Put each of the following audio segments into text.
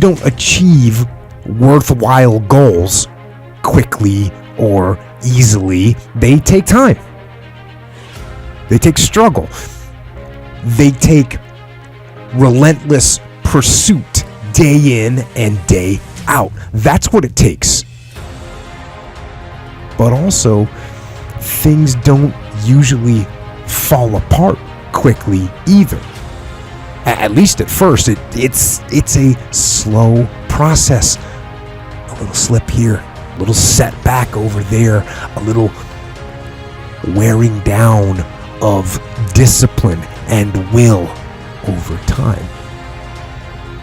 don't achieve worthwhile goals quickly or easily. They take time. They take struggle. They take relentless pursuit day in and day out. That's what it takes. But also, things don't usually fall apart quickly either. At least at first, it's a slow process. A little slip here, a little setback over there, a little wearing down of discipline and will over time.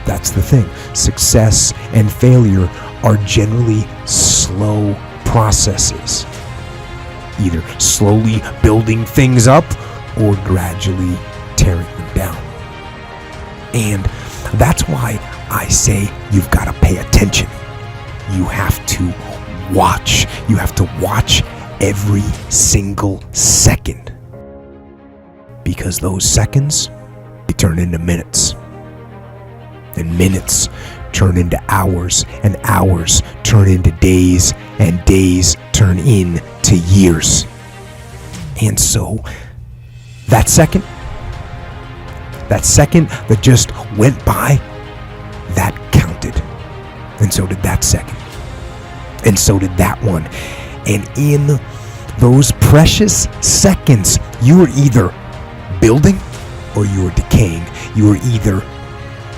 That's the thing. Success and failure are generally slow processes. Either slowly building things up or gradually tearing them down. And that's why I say you've got to pay attention. You have to watch. You have to watch every single second. Because those seconds, they turn into minutes. And minutes turn into hours, and hours turn into days, and days turn into years. And so, that second that just went by, that counted. And so did that second. And so did that one. And in those precious seconds, you were either building or you were decaying. You were either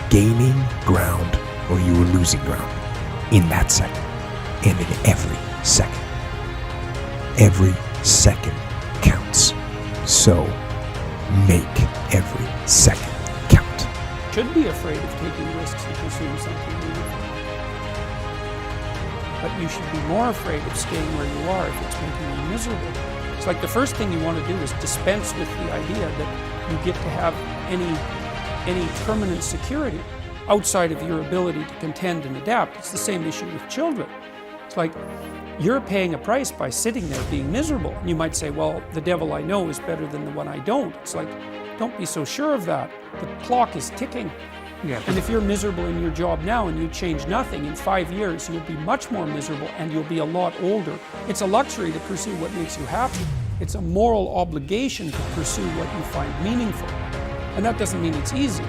gaining ground or you were losing ground in that second and in every second. Every second counts. So make every second count. Should be afraid of taking risks and pursuing something new. But you should be more afraid of staying where you are if it's making you miserable. It's like the first thing you want to do is dispense with the idea that you get to have any permanent security outside of your ability to contend and adapt. It's the same issue with children. It's like you're paying a price by sitting there being miserable. And you might say, well, the devil I know is better than the one I don't. It's like, don't be so sure of that. The clock is ticking. Yeah. And if you're miserable in your job now and you change nothing, in 5 years you'll be much more miserable and you'll be a lot older. It's a luxury to pursue what makes you happy. It's a moral obligation to pursue what you find meaningful. And that doesn't mean it's easy.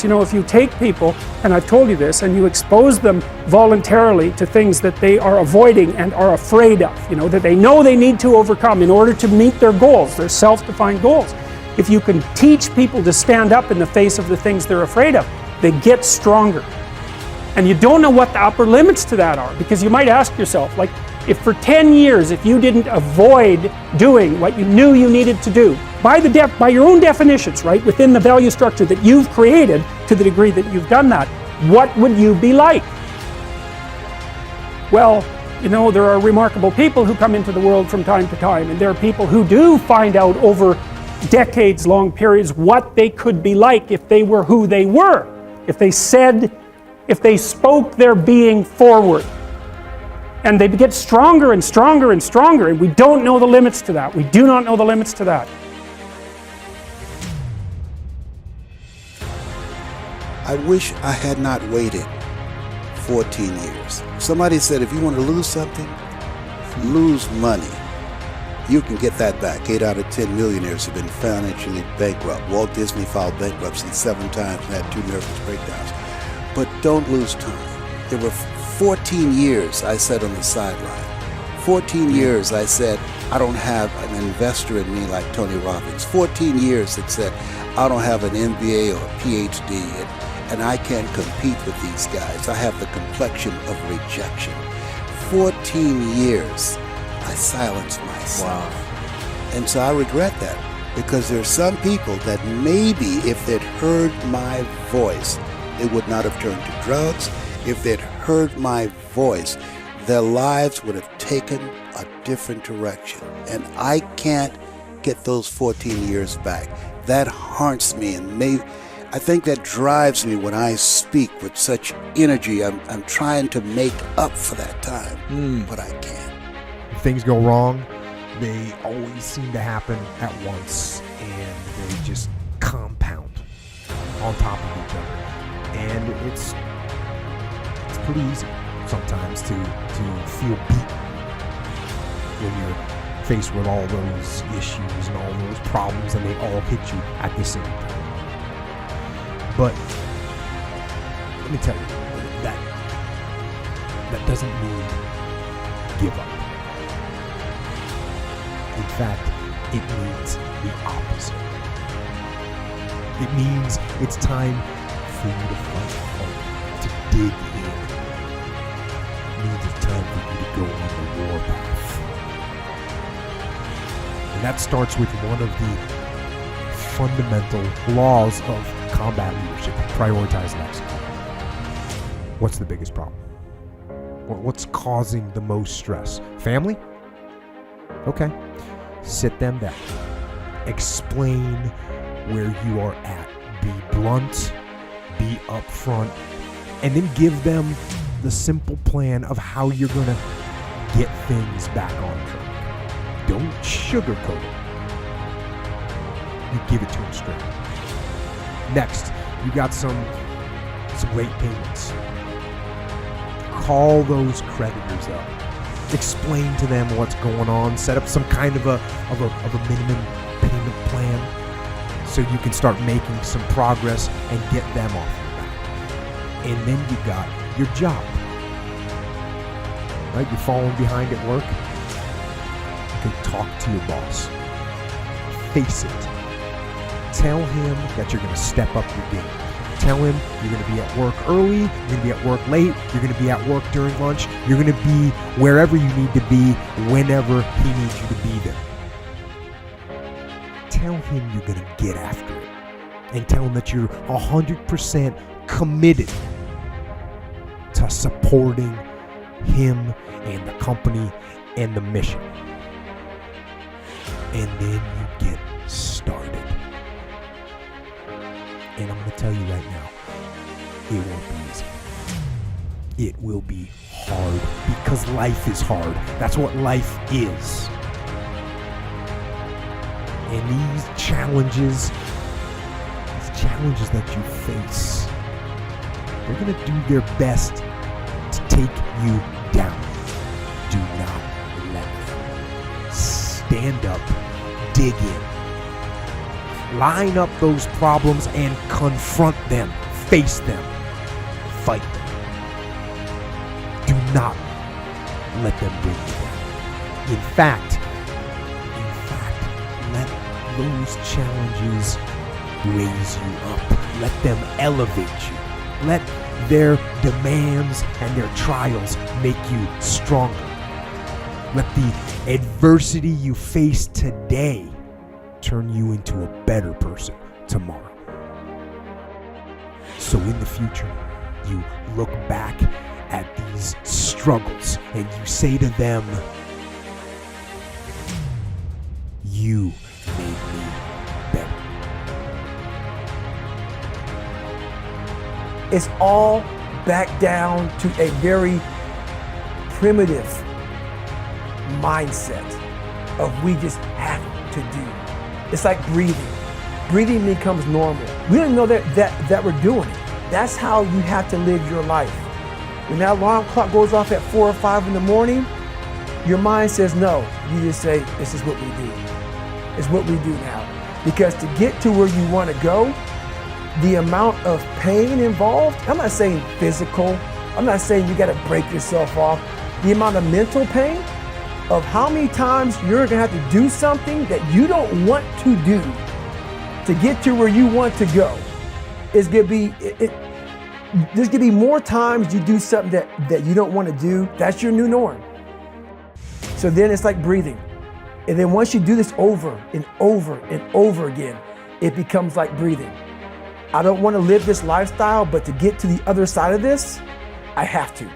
You know, if you take people, and I've told you this, and you expose them voluntarily to things that they are avoiding and are afraid of, you know, that they know they need to overcome in order to meet their goals, their self-defined goals. If you can teach people to stand up in the face of the things they're afraid of, they get stronger. And you don't know what the upper limits to that are, because you might ask yourself, like, if for 10 years, if you didn't avoid doing what you knew you needed to do, by your own definitions, right, within the value structure that you've created, to the degree that you've done that, what would you be like? Well, you know, there are remarkable people who come into the world from time to time, and there are people who do find out over decades-long periods what they could be like if they were who they were, if they spoke their being forward. And they get stronger and stronger and stronger, and we don't know the limits to that. We do not know the limits to that. I wish I had not waited 14 years. Somebody said if you want to lose something, lose money. You can get that back. 8 out of 10 millionaires have been financially bankrupt. Walt Disney filed bankruptcy 7 times and had 2 nervous breakdowns. But don't lose time. There were 14 years I sat on the sideline. 14 years I said, I don't have an investor in me like Tony Robbins. 14 years that said, I don't have an MBA or a PhD, and I can't compete with these guys. I have the complexion of rejection. 14 years I silenced myself. Wow. And so I regret that, because there are some people that maybe if they'd heard my voice, they would not have turned to drugs. If they'd heard my voice, their lives would have taken a different direction. And I can't get those 14 years back. That haunts me, and I think that drives me when I speak with such energy. I'm trying to make up for that time, but I can't. If things go wrong, they always seem to happen at once, and they just compound. on top of each other. And it's pretty easy sometimes to feel beat when you're faced with all those issues and all those problems, and they all hit you at the same time. But let me tell you, that doesn't mean give up. In fact, it means the opposite. It means it's time for you to fight hard, to dig in. It means it's time for you to go on the warpath. And that starts with one of the fundamental laws of combat leadership: prioritize and execute. What's the biggest problem? What's causing the most stress? Family? Okay. Sit them down. Explain where you are at. Be blunt, be upfront, and then give them the simple plan of how you're going to get things back on track. Don't sugarcoat it. You give it to them straight. Next, you got some late payments. Call those creditors up. Explain to them what's going on. Set up some kind of a minimum payment plan so you can start making some progress and get them off your back. And then you got your job. Right? You're falling behind at work. Okay, talk to your boss. Face it. Tell him that you're going to step up your game. Tell him you're going to be at work early, you're going to be at work late, you're going to be at work during lunch, you're going to be wherever you need to be whenever he needs you to be there. Tell him you're going to get after it. And tell him that you're 100% committed to supporting him and the company and the mission. And then you get started. And I'm going to tell you right now, it won't be easy. It will be hard because life is hard. That's what life is. And these challenges that you face, they're going to do their best to take you down. Do not let them. Stand up, dig in. Line up those problems and confront them. Face them. Fight them. Do not let them bring you down. In fact, let those challenges raise you up. Let them elevate you. Let their demands and their trials make you stronger. Let the adversity you face today turn you into a better person tomorrow. So in the future, you look back at these struggles and you say to them, you made me better. It's all back down to a very primitive mindset of we just have to do. It's like breathing. Breathing becomes normal. We don't know that we're doing it. That's how you have to live your life. When that alarm clock goes off at 4 or 5 in the morning, your mind says no. You just say, this is what we do. It's what we do now. Because to get to where you want to go, the amount of pain involved, I'm not saying physical, I'm not saying you got to break yourself off. The amount of mental pain of how many times you're going to have to do something that you don't want to do to get to where you want to go is going to be, there's going to be more times you do something that you don't want to do. That's your new norm. So then it's like breathing. And then once you do this over and over and over again, it becomes like breathing. I don't want to live this lifestyle, but to get to the other side of this, I have to.